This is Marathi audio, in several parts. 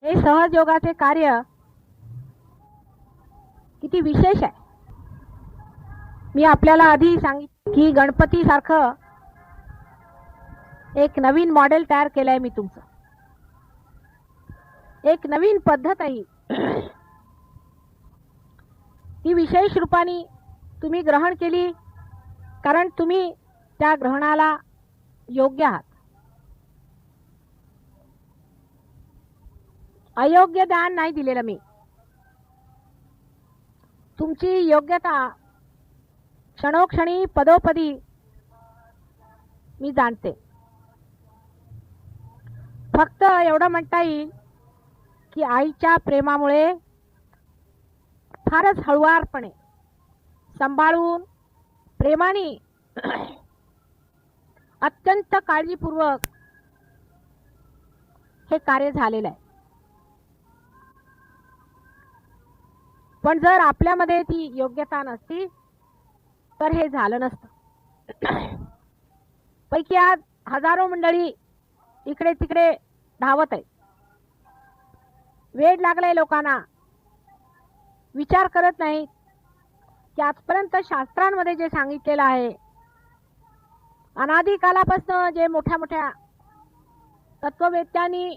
हे सहजयोगाचे कार्य किती विशेष आहे. मी आपल्याला आधी सांगितलं की गणपती सारखं एक नवीन मॉडेल तयार केलंय मी तुमचं. एक नवीन पद्धत आहे ही विशेष रूपाने तुम्ही ग्रहण केली, कारण तुम्ही त्या ग्रहणाला योग्य आहात. अयोग्य दान नाही दिलेलं मी. तुमची योग्यता क्षणोक्षणी पदोपदी मी जाणते. फक्त एवढं म्हणता येईल की आईच्या प्रेमामुळे फारच हळुवारपणे सांभाळून प्रेमाने अत्यंत काळजीपूर्वक हे कार्य झालेलं आहे. पण जर आपल्यामध्ये ती योग्यता नसती तर हे झालं नसतं. पैकी आज हजारो मंडळी इकडे तिकडे धावत आहे. वेड लागलाय लोकांना. विचार करत नाही की आजपर्यंत शास्त्रांमध्ये जे सांगितलेलं आहे, अनादी कालापासून जे मोठ्या मोठ्या तत्ववेत्यांनी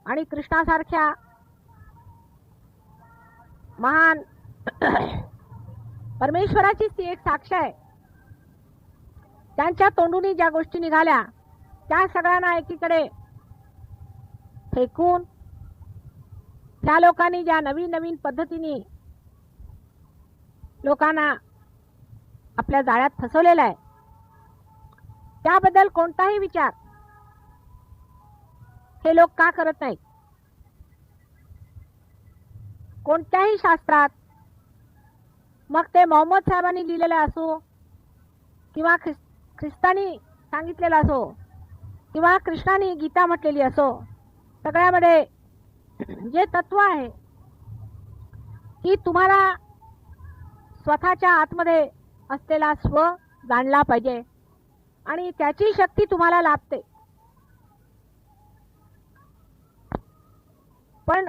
आणि कृष्णासारख्या महान परमेश्वराचीच ती एक साक्ष आहे, त्यांच्या तोंडूनी ज्या गोष्टी निघाल्या त्या सगळ्यांना एकीकडे फेकून त्या लोकांनी ज्या नवीन नवीन पद्धतीने लोकांना आपल्या जाळ्यात फसवलेला आहे, त्याबद्दल कोणताही विचार हे लोक का करत नाहीत. कोणत्याही शास्त्रात, मग ते मोहम्मद साहेबांनी लिहिलेलं असो किंवा ख्रिस्तानी सांगितलेलं असो किंवा कृष्णाने गीता म्हटलेली असो, सगळ्यामध्ये जे तत्व आहे की तुम्हाला स्वतःच्या आतमध्ये असलेला स्व जाणला पाहिजे आणि त्याची शक्ती तुम्हाला लाभते. पण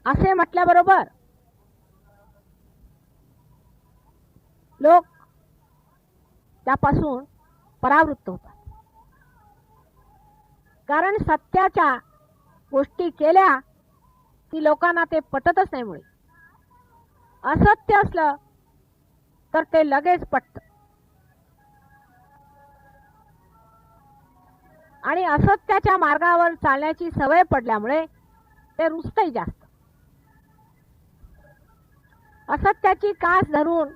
असे म्हटल्याबरोबर लोक त्यापासून परावृत्त होतात. कारण सत्याच्या गोष्टी केल्या की लोकांना ते पटतच नाही. मुळे असत्य असलं तर ते लगेच पटतं आणि असत्याच्या मार्गावर चालण्याची सवय पडल्यामुळे ते रुजतही जास्त. असत्याची कास धरून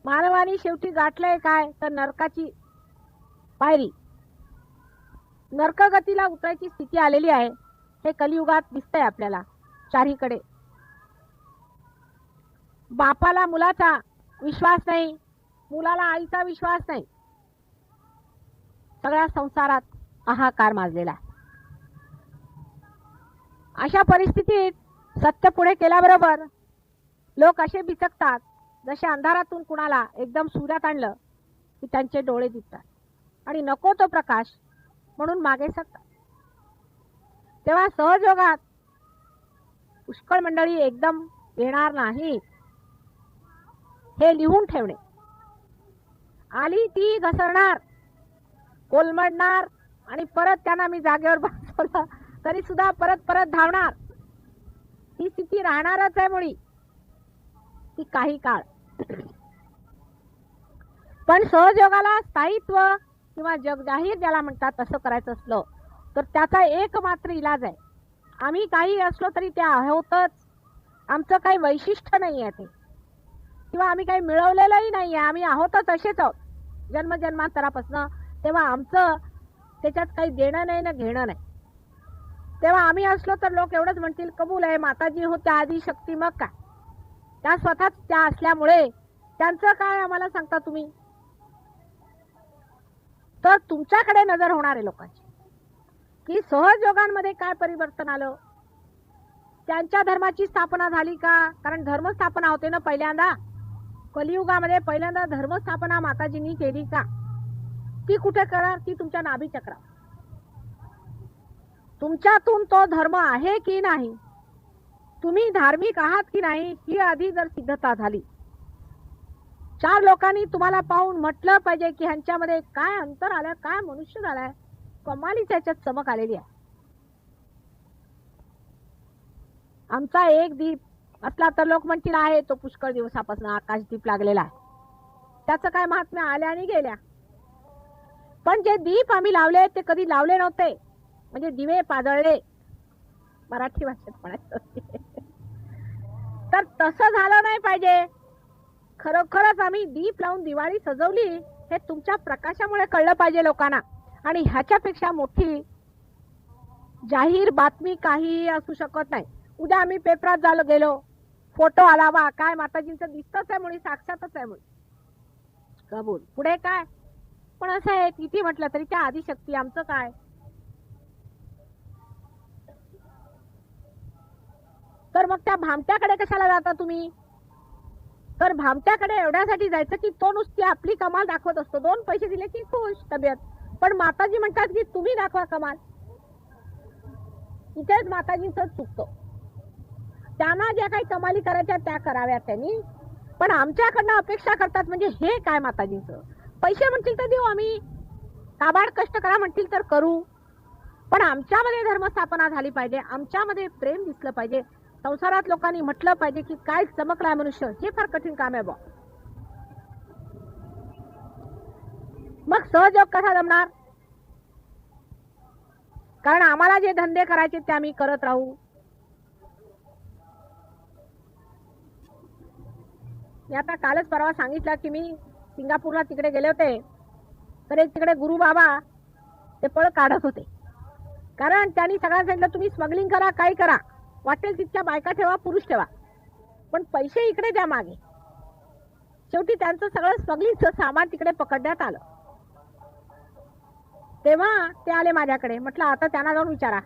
मानवाने शेवटी गाठलंय काय तर नरकाची पायरी. नरकगतीला उतरायची स्थिती आलेली आहे. हे कलियुगात दिसतंय आपल्याला चारीकडे. बापाला मुलाचा विश्वास नाही, मुलाला आईचा विश्वास नाही. सगळ्या संसारात हाहाकार माजलेला आहे. अशा परिस्थितीत सत्य पुढे केल्याबरोबर लोक असे बिचकतात जसे अंधारातून कुणाला एकदम सूर्यात आणलं की त्यांचे डोळे दिसतात आणि नको तो प्रकाश म्हणून मागे सरतात. तेव्हा सहजयोगात पुष्कळ मंडळी एकदम येणार नाही हे लिहून ठेवणे. आली ती घसरणार, कोलमडणार आणि परत त्यांना मी जागेवर बसवलं तरी सुद्धा परत परत धावणार. ही स्थिती राहणारच आहे मुळी ती काही काळ. पण सहजयोगाला स्थायित्व किंवा जगजाहीर ज्याला म्हणतात तसं करायचं असलं तर त्याचा एकमात्र इलाज आहे. आम्ही काही असलो तरी ते आहोतच. आमचं काही वैशिष्ट्य नाही आहे ते, किंवा आम्ही काही मिळवलेलंही नाही आहे. आम्ही आहोतच, असेच आहोत जन्मजन्मांतरापासून. तेव्हा आमचं त्याच्यात काही देणं नाही ना घेणं नाही. तेव्हा आम्ही असलो तर लोक एवढंच म्हणतील कबूल आहे, माताजी होत्या आदी शक्ती, मग काय. त्या स्वतःच त्या असल्यामुळे त्यांचं काय आम्हाला सांगता तुम्ही. तर तुमच्याकडे नजर होणार आहे लोकांची की सहजयोगांमध्ये काय परिवर्तन आलं. त्यांच्या धर्माची स्थापना झाली का. कारण धर्मस्थापना होते ना पहिल्यांदा कलियुगामध्ये. पहिल्यांदा धर्मस्थापना माताजींनी केली का. ती कुठे करणार? ती तुमच्या नाभी चक्रात. तुमच्यातून तो धर्म आहे की नाही, तुम्ही धार्मिक आहात की नाही, ही आधी जर सिद्धता झाली, 4 लोकांनी तुम्हाला पाहून म्हटलं पाहिजे की ह्यांच्यामध्ये काय अंतर आलं, काय मनुष्य झालाय, कमालीच याच्यात चमक आलेली आहे. आमचा एक दीप असला तर लोक म्हणतील आहे तो पुष्कळ दिवसापासून आकाशदीप लागलेला आहे, त्याचं काय महात्म्य, आल्या आणि गेल्या. पण जे दीप आम्ही लावले ते कधी लावले नव्हते, म्हणजे दिवे पाजळले मराठी भाषेत म्हणायचं. तर तसं झालं नाही पाहिजे. खरोखरच आम्ही दीप लावून दिवाळी सजवली हे तुमच्या प्रकाशामुळे कळलं पाहिजे लोकांना. आणि ह्याच्यापेक्षा मोठी जाहीर बातमी काही असू शकत नाही. उद्या आम्ही पेपरात गेलो, फोटो आला, वा काय माताजींचं दिसतच आहे मुळी, साक्षातच आहे मुळी, कबूल. पुढे काय? पण असं आहे, किती म्हटलं तरी त्या आदिशक्ती आमचं काय. तर मग त्या भामट्याकडे कशाला जाता तुम्ही? तर भामट्याकडे एवढ्यासाठी जायचं की तो नुसती आपली कमाल दाखवत असतो, 2 पैसे दिले की खुश तब्येत. पण माताजी म्हणतात की तुम्ही दाखवा कमाल. इथेच माताजींचं चुकतो. त्यांना ज्या काही कमाली करायच्या त्या कराव्यात त्यांनी, पण आमच्याकडनं अपेक्षा करतात. म्हणजे हे काय माताजींचं? पैसे म्हणतील तर देऊ आम्ही, काबाड कष्ट करा म्हणतील तर करू, पण आमच्यामध्ये धर्मस्थापना झाली पाहिजे, आमच्यामध्ये प्रेम दिसलं पाहिजे, संसारात लोकांनी म्हटलं पाहिजे की काय चमकलाय मनुष्य. हे फार कठीण काम आहे बा. मग सहयोग कसा जमणार? कारण आम्हाला जे धंदे करायचे ते आम्ही करत राहू. मी आता कालच परवा सांगितलं की मी सिंगापूरला तिकडे गेले होते, तर एक तिकडे गुरु बाबा ते पळ काढत होते. कारण त्यांनी सगळ्यांना सांगितलं तुम्ही स्मगलिंग करा, काही करा, वाटेल तितक्या बायका ठेवा, पुरुष ठेवा, पण पैसे इकडे द्या मागे. शेवटी त्यांचं सगळं स्मगलिंगचं सामान तिकडे पकडण्यात आलं. तेव्हा ते आले माझ्याकडे. म्हटलं आता त्यांना जाऊन विचारा.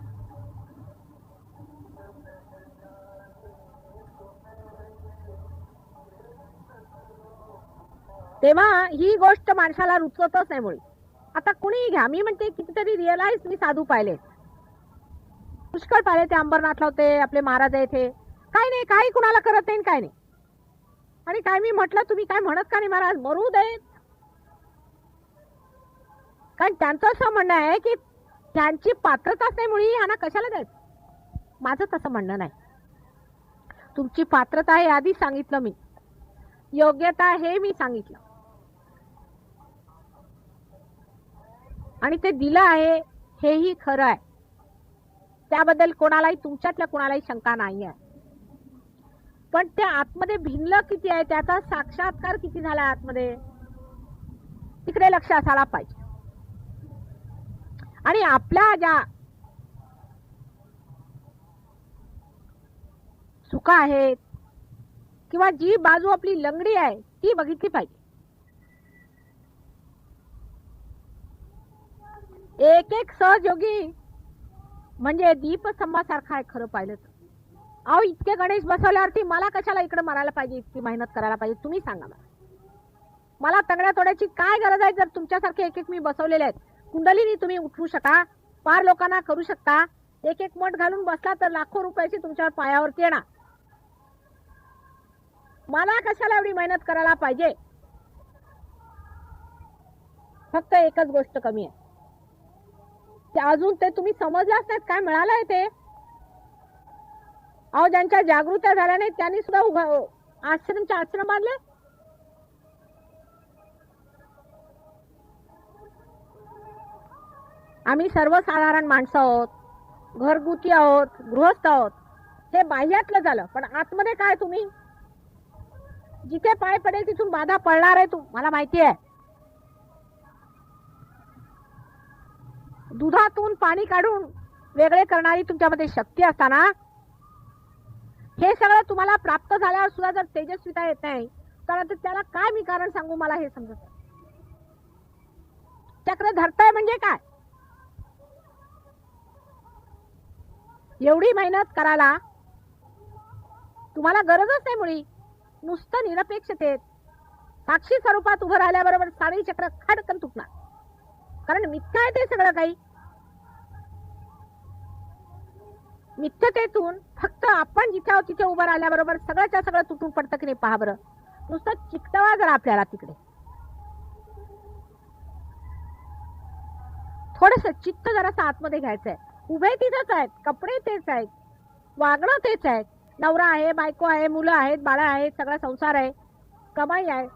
तेव्हा ही गोष्ट माणसाला रुचतच नाही मुळे. आता कुणी घ्या, मी म्हणते कितीतरी रिअलाइज मी साधू पाहिले, पुष्कळ पाहिले. ते अंबरनाथला होते, आपले महाराज येथे, काही नाही, काही कुणाला करत नाही, काय नाही. आणि काय मी म्हटलं तुम्ही काय म्हणत का नाही महाराज, मरू देत. कारण त्यांचं असं म्हणणं आहे की त्यांची पात्रताच नाही मुळी, ह्यांना कशाला द्यायचं. माझं तसं म्हणणं नाही. तुमची पात्रता हे आधी सांगितलं मी, योग्यता हे मी सांगितलं, आणि ते दिलं आहे हेही खरं आहे. त्याबद्दल कोणालाही, तुमच्यातल्या कोणालाही शंका नाही आहे. पण त्या आतमध्ये भिनलं किती आहे, त्याचा साक्षात्कार किती झाला आतमध्ये, तिकडे लक्ष असायला पाहिजे. आणि आपल्या ज्या चुका आहेत किंवा जी बाजू आपली लंगडी आहे ती बघितली पाहिजे. एक एक सहयोगी म्हणजे दीपस्तंभासारखा आहे खरं पाहिलं तर. अहो इतके गणेश बसवल्यावरती मला कशाला इकडे मारायला पाहिजे, इतकी मेहनत करायला पाहिजे, तुम्ही सांगा मला तंगड्या तोड्याची काय गरज आहे? जर तुमच्यासारखे एक एक मी बसवलेले आहेत, कुंडलीनी तुम्ही उठवू शका, पार लोकांना करू शकता, एक एक मठ घालून बसला तर लाखो रुपयाची तुमच्यावर पायावरती येणार. मला कशाला एवढी मेहनत करायला पाहिजे? फक्त एकच गोष्ट कमी आहे, ते अजून ते तुम्ही समजलाच नाहीत काय मिळालंय ते. अहो ज्यांच्या जागृत्या झाल्या नाही त्यांनी सुद्धा आश्रम बांधले. आम्ही सर्वसाधारण माणसं आहोत, घरगुती आहोत, गृहस्थ आहोत, हे बाह्यातलं झालं. पण आतमध्ये काय, तुम्ही जिथे पाय पडेल तिथून बाधा पडणार आहे, तू मला माहिती आहे. दुधातून पाणी काढून वेगळे करणारी तुमच्यामध्ये शक्ती असताना हे सगळं तुम्हाला प्राप्त झाल्यावर सुद्धा जर तेजस्विता येत नाही तर त्याला काय मी कारण सांगू, मला हे समजत नाही. चक्र धरताय म्हणजे काय? एवढी मेहनत करायला तुम्हाला गरजच नाही मुळी. नुसतं निरपेक्षतेत साक्षी स्वरूपात उभं राहिल्याबरोबर सारी चक्र खडकन तुटणार. कारण मिथ्या आहे ते सगळं काही. मिथ्यतेतून फक्त आपण जिथे आहोत तिथे उभं राहिल्याबरोबर सगळ्याच्या सगळं तुटून पडतं की नाही पहा बरं. नुसतं चिकटवा जर आपल्याला तिकडे, थोडस चित्त जरासं आतमध्ये घ्यायचंय. उभे तिथेच आहेत, कपडे तेच आहेत, वागणं तेच आहे, नवरा आहे, बायको आहे, मुलं आहेत, बाळा आहेत, सगळा संसार आहे, कमाई आहे.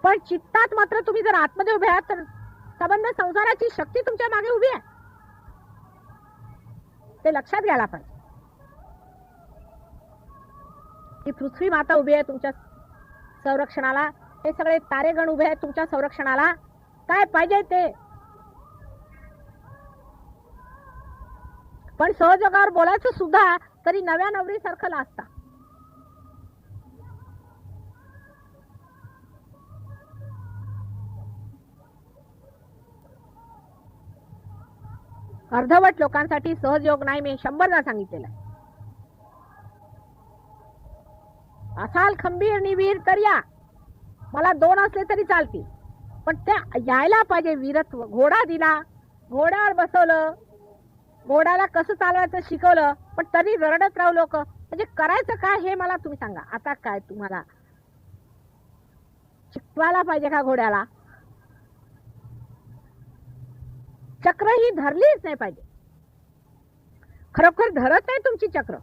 पण चित्तात मात्र तुम्ही जर आतमध्ये उभे आहात तर संबंध संसाराची शक्ती तुमच्या मागे उभी आहे, ते लक्षात घ्यायला पाहिजे. ही पृथ्वी माता उभी आहे तुमच्या संरक्षणाला, हे सगळे तारेगण उभे आहेत तुमच्या संरक्षणाला. काय पाहिजे ते. पण सहजगावर बोलायचं सुद्धा तरी नव्या नवरी सारखं लाजता. अर्धवट लोकांसाठी सहजयोग नाही, मी 100दा सांगितलेलं आहे. असाल खंबीर निवीर तर या, मला 2 असले तरी चालतील, पण त्या यायला पाहिजे वीरत्व. घोडा दिला, घोड्यावर बसवलं, घोड्याला कसं चालवायचं शिकवलं, पण तरी रडत राहू लोक. म्हणजे करायचं काय हे मला तुम्ही सांगा. आता काय तुम्हाला शिकवायला पाहिजे का घोड्याला? चक्र ही धरलीच नाही पाहिजे. खरोखर धरत नाही तुमची चक्र.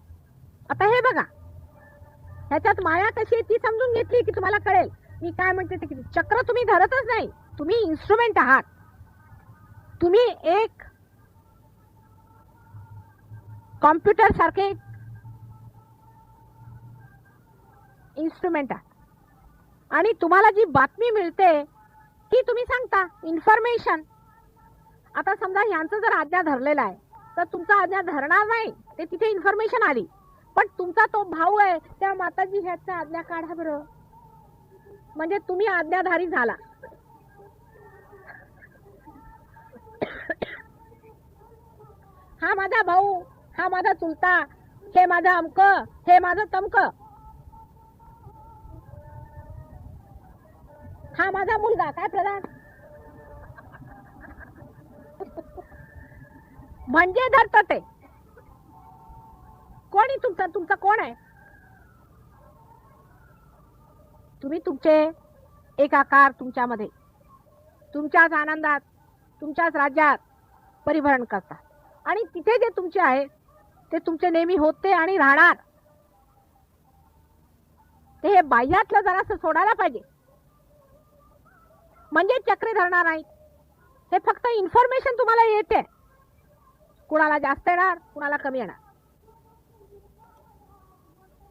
आता हे बघा, ह्याच्यात माया कशी आहे ती समजून घेतली की तुम्हाला कळेल मी काय म्हणते ते. किती चक्र तुम्ही धरतच नाही, तुम्ही इन्स्ट्रुमेंट आहात. तुम्ही एक कॉम्प्युटर सारखे इन्स्ट्रुमेंट आहात आणि तुम्हाला जी बातमी मिळते ती तुम्ही सांगता, इन्फॉर्मेशन. आता समजा ह्यांचं जर आज्ञा धरलेला आहे तर तुमचा आज्ञा धरणार नाही, ते तिथे इन्फॉर्मेशन आली. पण तुमचा तो भाऊ आहे त्या माताजी ह्याचा आज्ञा काढा बरं, म्हणजे तुम्ही आज्ञाधारी झाला. हा माझा भाऊ, हा माझा चुलता, हे माझं अमक, हे माझं तमक, हा माझा मुलगा. काय प्रधान म्हणजे धरत ते. कोणी तुमचा कोण आहे? तुम्ही तुमचे एकाकार तुमच्यामध्ये, तुमच्याच आनंदात, तुमच्याच राज्यात परिभ्रमण करता आणि तिथे जे तुमचे आहे ते तुमचे नेहमी होते आणि राहणार. ते हे बाह्यातलं जरासं सोडायला पाहिजे, म्हणजे चक्रे धरणार नाही. हे फक्त इन्फॉर्मेशन तुम्हाला येते, कुणाला जास्त येणार, कुणाला कमी येणार.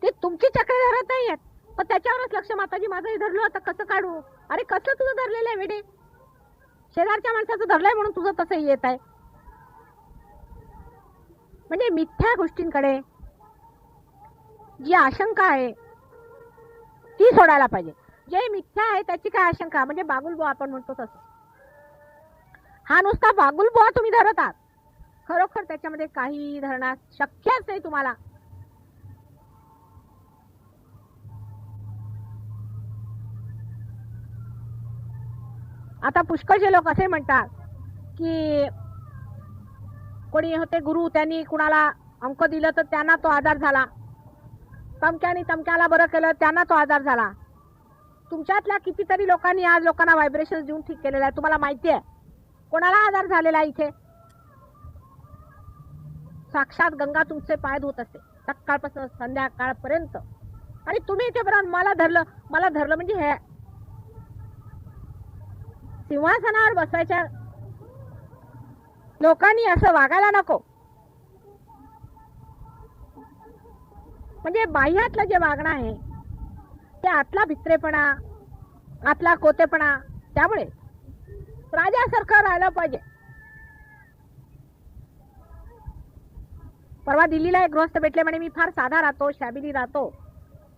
ते तुमची चक्रे धरत नाही आहेत, पण त्याच्यावरच लक्ष. माताजी माझं हे धरलं, आता कसं काढू? अरे कसं तुझं धरलेलं आहे वेडे? शेजारच्या माणसाचं धरलंय म्हणून तुझं तसं येत आहे. म्हणजे मिथ्या गोष्टींकडे जी आशंका आहे ती सोडायला पाहिजे. जे मिथ्या आहे त्याची काय आशंका, म्हणजे बागुलबुवा आपण म्हणतो तसं. हा नुसता बागुलबुवा तुम्ही धरत आहात, खरोखर त्याच्यामध्ये काही धरणार शक्यच नाही तुम्हाला. आता पुष्कळचे लोक असे म्हणतात की कोणी होते गुरु, त्यांनी कुणाला अंक दिलं तर त्यांना तो आजार झाला, तमक्याने तमक्याला बरं केलं त्यांना तो आजार झाला. तुमच्यातल्या कितीतरी लोकांनी आज लोकांना व्हायब्रेशन देऊन ठीक केलेलं आहे. तुम्हाला माहिती आहे कोणाला आजार झालेला आहे? इथे साक्षात गंगा तुमचे पाय धुत असते सकाळपासून संध्याकाळपर्यंत, आणि तुम्ही इथे बरं मला धरलं म्हणजे हे सिंहासनावर बसायच्या लोकांनी असं वागायला नको. म्हणजे बाह्यातलं जे वागणं आहे ते आतला भित्रेपणा, आतला कोतेपणा, त्यामुळे राजासारखं राहायला पाहिजे. परवा दिल्लीला एक गृहस्थ भेटले, म्हणे मी फार साधा राहतो, शॅबिली राहतो,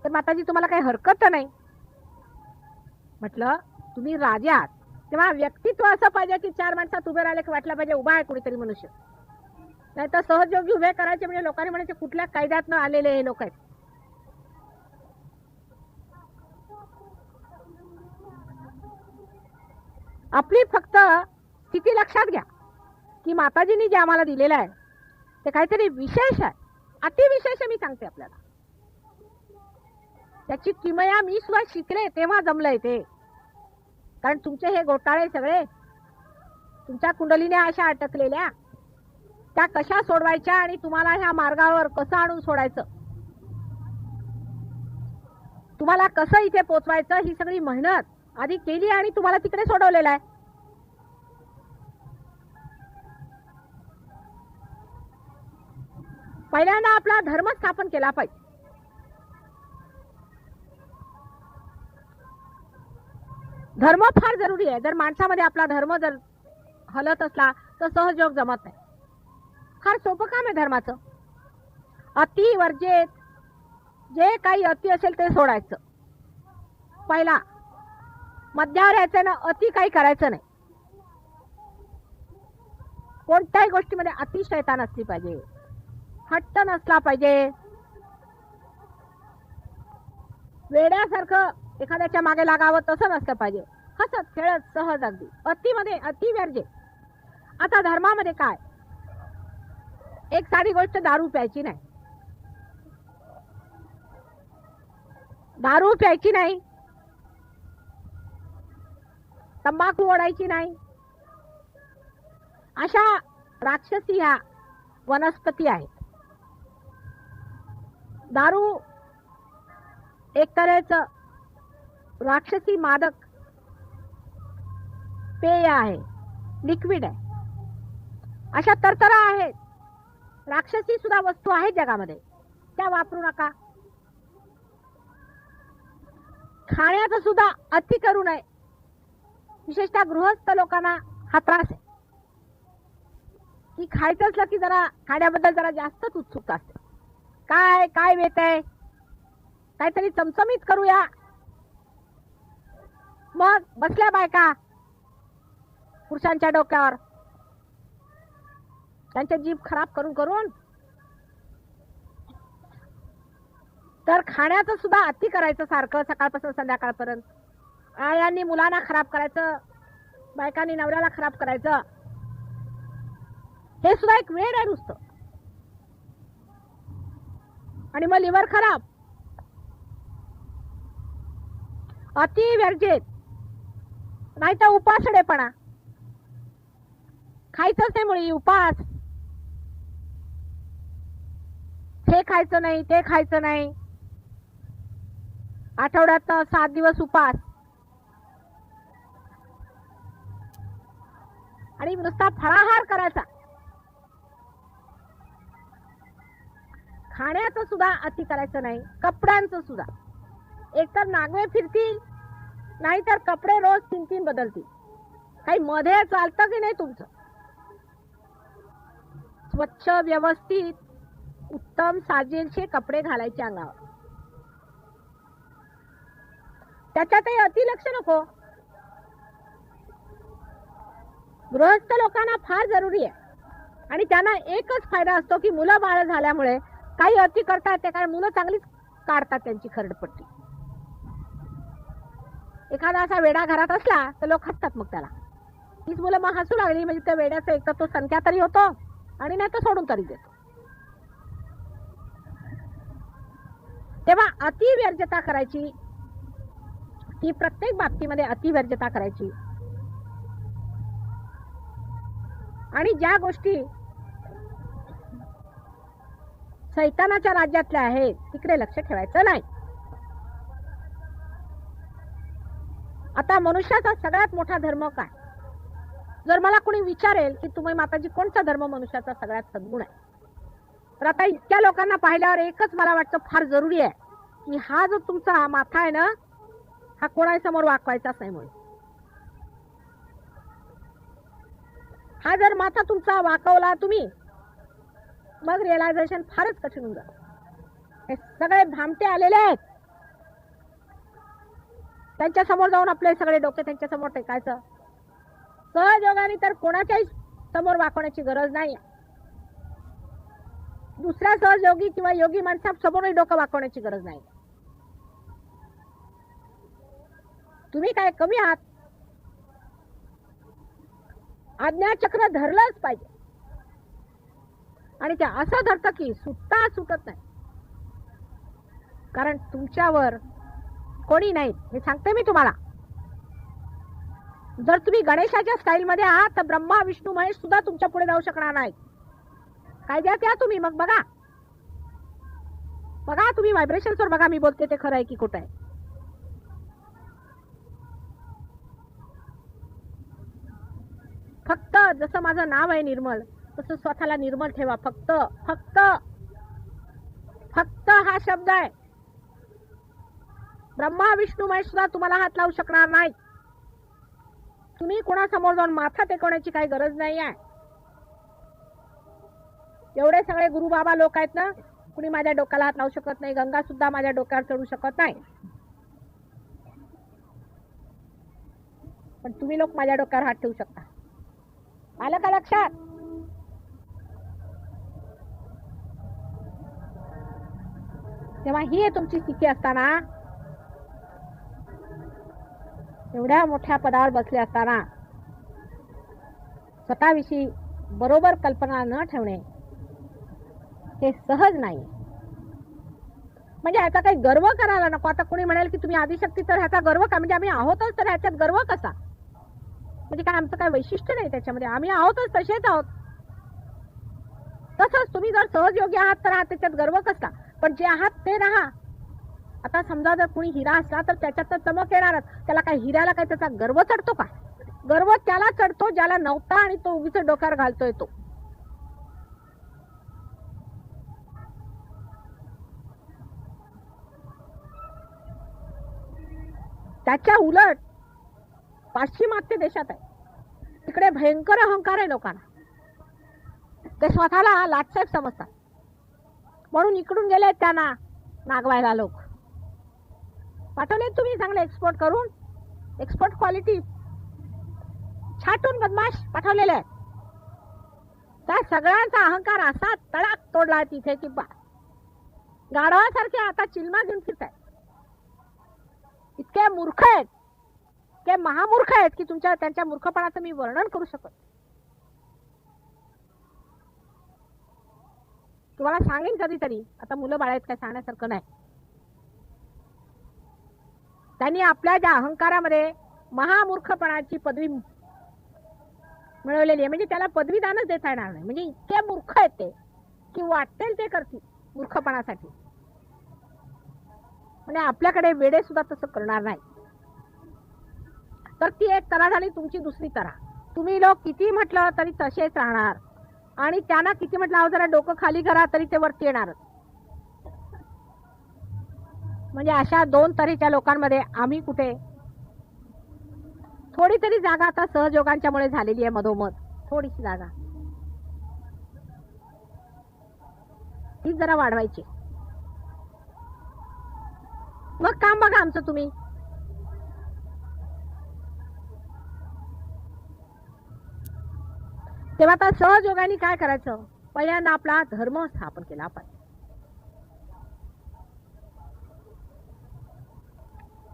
तर माताजी तुम्हाला काही हरकत नाही. म्हटलं तुम्ही राजा आहात तेव्हा व्यक्तित्व असं पाहिजे की 4 माणसात उभे राहिले की वाटलं पाहिजे उभा आहे कोणीतरी मनुष्य. नाही तर सहजयोगी उभे करायचे म्हणजे लोकांनी म्हणायचे कुठल्या कायद्यात न आलेले हे लोक आहेत. आपली फक्त स्थिती लक्षात घ्या की माताजींनी जे आम्हाला दिलेलं आहे ते काहीतरी विशेष आहे, अतिविशेष मी सांगते आपल्याला. त्याची किमया मी सुद्धा शिकले तेव्हा जमलंय ते. कारण तुमचे हे घोटाळे सगळे तुमच्या कुंडलीने अशा अटकलेल्या, त्या कशा सोडवायच्या आणि तुम्हाला ह्या मार्गावर कसं आणून सोडायचं, तुम्हाला कसं इथे पोचवायचं, ही सगळी मेहनत आधी केली आणि तुम्हाला तिकडे सोडवलेलं आहे. पहिल्यांदा आपला धर्म स्थापन केला पाहिजे. धर्म फार जरुरी आहे. जर माणसामध्ये आपला धर्म जर हलत असला तर सहजयोग जमत नाही. फार सोपं काम आहे धर्माचं. अति वर्जेत, जे काही अति असेल ते सोडायचं. पहिला मध्यावर यायचं ना, अति काही करायचं नाही. कोणत्याही गोष्टीमध्ये अति शैतान असली पाहिजे, हट्ट नसला पाहिजे. वेड्यासारखं एखाद्याच्या मागे लागावं तसं नसलं पाहिजे. हसत खेळत सहज अगदी. अतिमध्ये अति वर्जे. आता धर्मामध्ये काय, एक साधी गोष्ट, दारू प्यायची नाही. दारू प्यायची नाही, तंबाखू ओढायची नाही. अशा राक्षसी ह्या वनस्पती आहेत. दारू एक तऱ्हेचं राक्षसी मादक पेय आहे, लिक्विड आहे. अशा तरतरा आहेत. राक्षसी सुद्धा वस्तू आहेत जगामध्ये, त्या वापरू नका. खाण्याचं सुद्धा अति करू नये. विशेषतः गृहस्थ लोकांना हा त्रास आहे की खायचं असलं की जरा खाण्याबद्दल जरा जास्तच उत्सुकता असते. काय काय वेत आहे, काहीतरी चमचमीत करूया. मग बसल्या बायका पुरुषांच्या डोक्यावर, त्यांचे जीभ खराब करून करून. तर खाण्याचं सुद्धा अति करायचं सारखं सकाळपासून संध्याकाळपर्यंत. आयांनी मुलांना खराब करायचं, बायकांनी नवऱ्याला खराब करायचं. हे सुद्धा एक वेड आहे नुसतं. आणि मग लिव्हर खराब. अति वर्जित, नाही तर उपासडेपणा. खायचंच नाही मुळी, उपास. हे खायचं नाही, ते खायचं नाही. आठवड्यात 7 दिवस उपास. आणि नुसता फळाहार करायचा. खाण्याचं सुद्धा अति करायचं नाही. कपड्यांचं सुद्धा. एकतर नागवे फिरतील, नाहीतर कपडे रोज 3-3 बदलतील. काही मध्ये चालतं की नाही तुमचं. स्वच्छ व्यवस्थित उत्तम साजेलचे कपडे घालायचे अंगावर. त्याच्यातही अति लक्ष नको. गृहस्थ लोकांना फार जरुरी आहे. आणि त्यांना एकच फायदा असतो की मुलं बाळ झाल्यामुळे काही अति करतात ते काय मुलं चांगलीच काढतात त्यांची खरडपट्टी. एखादा असा वेडा घरात असला तर लोक हसतात. मग त्याला तीच मुलं मग हसू लागली म्हणजे त्या वेड्याचा एक तर तो संख्या तरी होतो आणि नाही तर सोडून तरी देतो. तेव्हा अतिवर्जता करायची, ही प्रत्येक बाबतीमध्ये अतिवर्जता करायची. आणि ज्या गोष्टी शैतानाच्या राज्यातल्या आहेत तिकडे लक्ष ठेवायचं नाही. आता मनुष्याचा सगळ्यात मोठा धर्म काय? जर मला कोणी विचारेल की तुम्ही माताजी कोणता धर्म मनुष्याचा सगळ्यात सद्गुण आहे, तर आता इतक्या लोकांना पाहिल्यावर एकच मला वाटतं फार जरुरी आहे की हा जो तुमचा माथा आहे ना, हा कोणासमोर वाकवायचाच नाही. म्हणून हा जर माथा तुमचा वाकवला तुम्ही, मग रिअलायझेशन फारच कठीण होऊन जातं. हे सगळे भामटे आलेले आहेत, त्यांच्या समोर जाऊन आपले सगळे डोके त्यांच्या समोर टेकायचं. सहयोगाने तर कोणाच्याही समोर वाकवण्याची गरज नाही. दुसऱ्या सहयोगी किंवा योगी माणसा समोरही डोकं वाकवण्याची गरज नाही. तुम्ही काय कमी आहात? आज्ञाचक्र धरलंच पाहिजे. आणि ते असं धरतं की सुटता सुटत नाही. कारण तुमच्यावर कोणी नाही हे सांगते मी तुम्हाला. जर तुम्ही गणेशाच्या स्टाईल मध्ये आहात तर ब्रह्मा विष्णू महेश सुद्धा तुमच्या पुढे जाऊ शकणार नाही. कायद्यात या तुम्ही. मग बघा बघा तुम्ही व्हायब्रेशन्स वर बघा मी बोलते ते खरं आहे की खोटं आहे. फक्त जसं माझं नाव आहे निर्मळ तसं स्वतःला निर्मळ ठेवा. फक्त फक्त फक्त हा शब्द आहे. ब्रह्मा विष्णू महेश सुद्धा तुम्हाला हात लावू शकणार नाही. तुम्ही कोणासमोर जाऊन माथा टेकवण्याची काही गरज नाही आहे. एवढे सगळे गुरु बाबा लोक आहेत ना, कुणी माझ्या डोक्याला हात लावू शकत नाही. गंगा सुद्धा माझ्या डोक्यावर चढू शकत नाही. पण तुम्ही लोक माझ्या डोक्यावर हात ठेवू शकता. आलं का लक्षात? तेव्हा ही तुमची स्थिती असताना, एवढ्या मोठ्या पदावर बसले असताना स्वतःविषयी बरोबर कल्पना न ठेवणे हे सहज नाही. म्हणजे ह्याचा काही गर्व करायला नको. आता कोणी म्हणेल की तुम्ही आदिशक्ती तर ह्याचा गर्व का? म्हणजे आम्ही आहोतच तर ह्याच्यात गर्व कसा? म्हणजे काय आमचं काय वैशिष्ट्य नाही त्याच्यामध्ये? आम्ही आहोतच तसेच आहोत. तसंच तुम्ही जर सहजयोगी आहात तर त्याच्यात गर्व कसला? पण जे आहात ते राहा. आता समजा जर कोणी हिरा असला तर त्याच्यात तर चमक येणारच. त्याला काय हिऱ्याला काय त्याचा गर्व चढतो का? गर्व त्याला चढतो ज्याला नव्हता आणि तो उगीच डोक्यावर घालतोय तो. त्याच्या उलट पाश्चिमात्य देशात आहे, तिकडे भयंकर अहंकार आहे लोकांना. ते स्वतःला लाटसाहेब समजतात. म्हणून इकडून गेले त्यांना नागवायला लोक पाठवले. तुम्ही चांगले एक्सपोर्ट करून, एक्सपोर्ट क्वालिटी छाटून बदमाश पाठवलेले आहेत. त्या सगळ्यांचा अहंकार असा तडाक तोडला तिथे की गाढवासारखे आता चिलमा घेऊन फिरतायत. इतके मूर्ख आहेत, इतके महामूर्ख आहेत की त्यांच्या मूर्खपणाचं मी वर्णन करू शकत. तुम्हाला सांगेन कधीतरी. आता मुलं बाळ आहेत काय सांगण्यासारखं नाही. त्यांनी आपल्या ज्या अहंकारामध्ये महामूर्खपणाची पदवी मिळवलेली आहे. म्हणजे त्याला पदवीदानच देता येणार नाही. म्हणजे इतके मूर्ख आहेत ते की वाटेल ते करतील मूर्खपणासाठी. म्हणजे आपल्याकडे वेडे सुद्धा तसं करणार नाही. तर ती एक तरा झाली तुमची दुसरी तरा. तुम्ही लोक किती म्हटलं तरी तसेच राहणार आणि त्यांना किती म्हटलं अहो जरा डोकं खाली करा तरी ते वरती येणारच. म्हणजे अशा दोन तऱ्हेच्या लोकांमध्ये आम्ही कुठे? थोडी तरी जागा आता सहयोगांच्यामुळे झालेली आहे. मधोमध थोडीशी जागा ही जरा वाढवायची. मग काम बघा आमचं तुम्ही. तेव्हा आता सहयोगाने काय करायचं? पहिल्यांदा आपला धर्म स्थापन केला पाहिजे.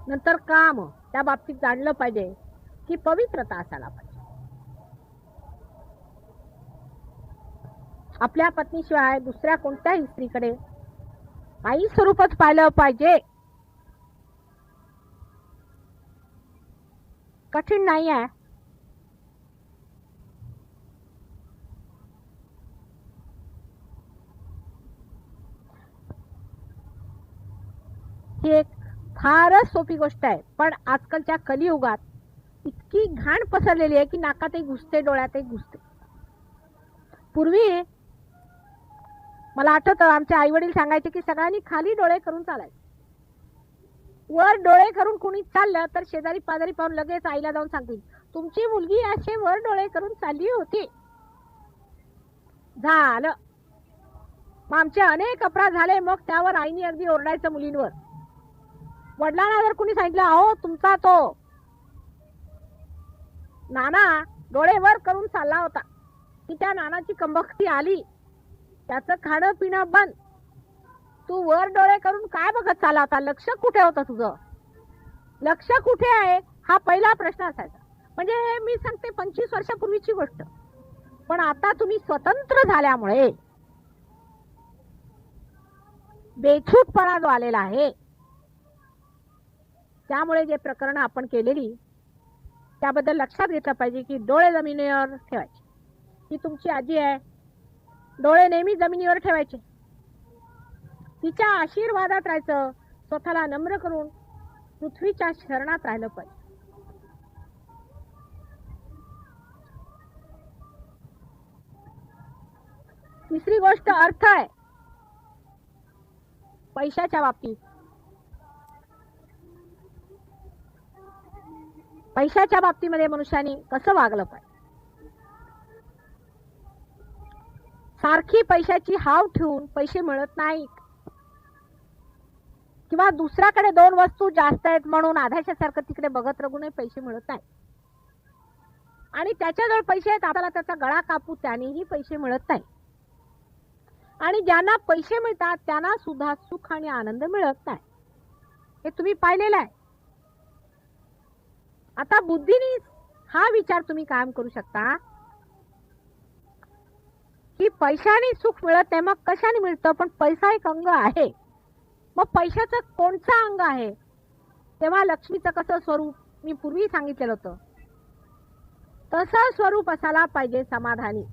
नंतर काम. त्या बाबतीत जाणलं पाहिजे की पवित्रता असायला पाहिजे. आपल्या पत्नीशिवाय दुसऱ्या कोणत्याही स्त्रीकडे आई स्वरूपच पाहिलं पाहिजे. कठीण नाही आहे. ही एक फारच सोपी गोष्ट आहे. पण आजकालच्या कलियुगात इतकी घाण पसरलेली आहे की नाकातही घुसते, डोळ्यातही घुसते. पूर्वी मला आठवतं आमचे आई वडील सांगायचे की सगळ्यांनी खाली डोळे करून चालायचे. वर डोळे करून कुणी चाललं तर शेजारी पाजारी पाहून लगेच आईला जाऊन सांगतील तुमची मुलगी असे वर डोळे करून चालली होती. झालं. मग आमचे अनेक अपराध झाले. मग त्यावर आईने अगदी ओरडायचं मुलींवर. वडिलांना जर कुणी सांगितलं अहो तुमचा तो नाना डोळे वर करून चालला होता की त्या नानाची कंबख्ती आली, त्याचं खाणं पिणं बंद, तू वर डोळे करून काय बघत चालला होता? लक्ष कुठे होतं तुझं? लक्ष कुठे आहे हा पहिला प्रश्न असायचा. म्हणजे हे मी सांगते 25 वर्षापूर्वीची गोष्ट. पण आता तुम्ही स्वतंत्र झाल्यामुळे बेछूटपणा जो आलेला आहे, त्यामुळे जे प्रकरण आपण केलेली त्याबद्दल लक्षात घेतलं पाहिजे की डोळे जमिनीवर ठेवायचे. ही तुमची आजी आहे, डोळे नेहमी जमिनीवर ठेवायचे, तिच्या आशीर्वादात राहायचं, स्वतःला नम्र करून पृथ्वीच्या शरणात राहिलं पाहिजे. तिसरी गोष्ट अर्थ आहे. पैशाच्या बाबतीत पैशाच्या बाबतीमध्ये मनुष्याने कसं वागलं पाहिजे. सारखी पैशाची हाव ठेवून पैसे मिळत नाहीत, किंवा दुसऱ्याकडे 2 वस्तू जास्त आहेत म्हणून आधाशासारखं तिकडे बघत राहूनही पैसे मिळत नाही. आणि त्याच्याजवळ पैसे आहेत, आपल्याला त्याचा गळा कापू त्यानेही पैसे मिळत नाही. आणि ज्यांना पैसे मिळतात त्यांना सुद्धा सुख आणि आनंद मिळत नाही. हे तुम्ही पाहिलेलं आहे. आता बुद्धीने हा विचार तुम्ही कायम करू शकता की पैशाने सुख मिळत नाही, मग कशाने मिळतं. पण पैसा एक अंग आहे. मग पैशाचं कोणतं अंग आहे. तेव्हा लक्ष्मीचं कसं स्वरूप मी पूर्वी सांगितलेलं होतं, तसं स्वरूप असायला पाहिजे समाधानी.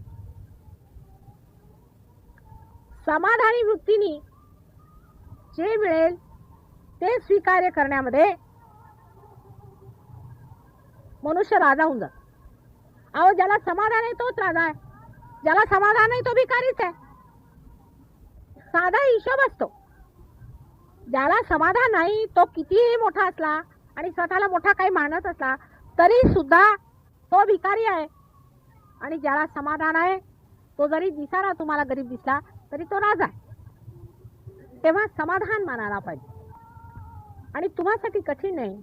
समाधानी वृत्तीने जे मिळेल ते स्वीकार्य करण्यामध्ये मनुष्य राजा होऊन जातो. अहो, ज्याला समाधान आहे तोच राजा आहे, ज्याला समाधान नाही तो भिकारीच आहे. साधा हिशोब असतो. ज्याला समाधान नाही तो कितीही मोठा असला आणि स्वतःला मोठा काही मानत असला तरी सुद्धा तो भिकारी आहे. आणि ज्याला समाधान आहे तो जरी दिसाना तुम्हाला गरीब दिसला तरी तो राजा आहे. तेव्हा समाधान मानायला पाहिजे. आणि तुम्हासाठी कठीण नाही,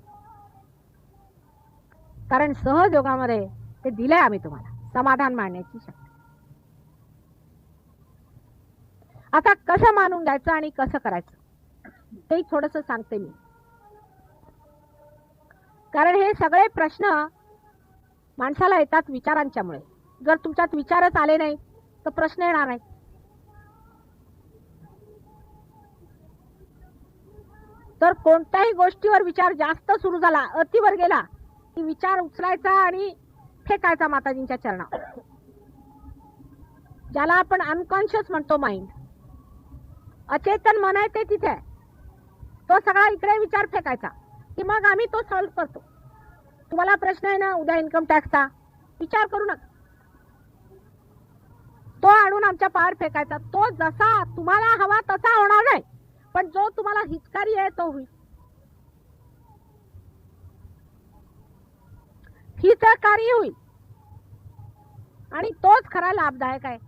कारण सहयोगामध्ये ते दिलंय आम्ही तुम्हाला समाधान मानण्याची शक्ती. आता कसं मानून घ्यायचं आणि कसं करायचं ते थोडंसं सांगते मी. कारण हे सगळे प्रश्न माणसाला येतात विचारांच्यामुळे. जर तुमच्यात विचारच आले नाही तर प्रश्न येणार नाही. तर कोणत्याही गोष्टीवर विचार जास्त सुरू झाला, अतिवर गेला की विचार उचलायचा आणि फेकायचा माताजींच्या चरणावर. ज्याला आपण अनकॉन्शियस म्हणतो माइंड, अचेतन मन आहे ते तिथे, तो सगळा इकडे विचार फेकायचा की मग आम्ही तो सॉल्व्ह करतो. तुम्हाला प्रश्न आहे ना उद्या इन्कम टॅक्सचा, विचार करू नका, तो आणून आमच्या पार फेकायचा. तो जसा तुम्हाला हवा तसा होणार नाही, पण जो तुम्हाला हितकारी आहे तो होईल. हितकारी होईल आणि तोच खरा लाभदायक आहे.